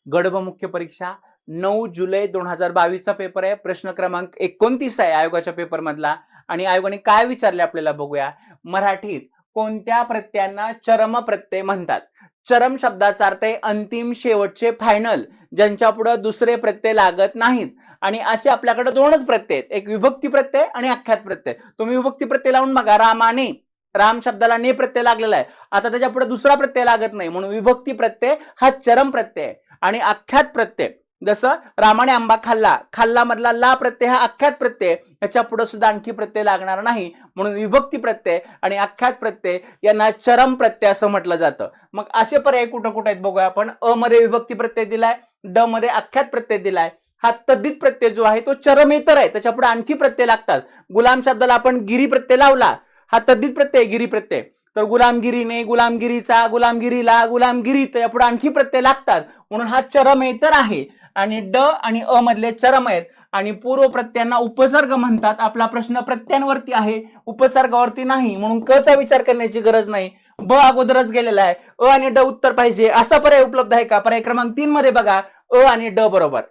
गड व मुख्य परीक्षा 9 जुलै 2022 चा पेपर आहे. प्रश्न क्रमांक 29 आहे आयोगाच्या पेपर मधला. आणि आयोगाने काय विचारले आपल्याला बघूया. मराठीत कोणत्या प्रत्ययांना चरम प्रत्यय म्हणतात? चरम शब्दाचा अर्थ आहे अंतिम, शेवटचे, फायनल, ज्यांच्या पुढे दुसरे प्रत्यय लागत नाहीत. आणि असे आपल्याकडे दोनच प्रत्यय आहेत, एक विभक्ती प्रत्यय आणि आख्यात प्रत्यय. तुम्ही विभक्ती प्रत्यय लावून बघा, रामाने, राम शब्दाला ने प्रत्यय लागलेला आहे, आता त्याच्या पुढे दुसरा प्रत्यय लागत नाही, म्हणून विभक्ती प्रत्यय हा चरम प्रत्यय आहे. आणि आख्यात प्रत्यय, जसं रामाने आंबा खाल्ला, खाल्ला मधला ला प्रत्यय हा आख्यात प्रत्यय, याच्या पुढे सुद्धा आणखी प्रत्यय लागणार नाही, म्हणून विभक्ती प्रत्यय आणि आख्यात प्रत्यय यांना चरम प्रत्यय असं म्हटलं जातं. मग असे पर्याय कुठं कुठे आहेत बघूया आपण. अ मध्ये विभक्ती प्रत्यय दिलाय, ड मध्ये आख्यात प्रत्यय दिलाय. हा तद्धित प्रत्यय जो आहे तो चरमेतर आहे, त्याच्या पुढे आणखी प्रत्यय लागतात. गुलाम शब्दाला आपण गिरी प्रत्यय लावला, हा तद्धित प्रत्यय, गिरी प्रत्यय. तर गुलामगिरीने, गुलामगिरीचा, गुलामगिरीला, गुलामगिरीत, या पुढे आणखी प्रत्यय लागतात, म्हणून हा चरमेतर आहे. आणि ड आणि अ मधले चरम आहेत. आणि पूर्व प्रत्ययांना उपसर्ग म्हणतात. आपला प्रश्न प्रत्ययांवरती आहे, उपसर्गावरती नाही, म्हणून क चा विचार करण्याची गरज नाही. ब अगोदरच गेलेला आहे, अ आणि ड उत्तर पाहिजे. असा पर्याय उपलब्ध आहे का? पर्याय क्रमांक 3 मध्ये बघा, अ आणि ड बरोबर.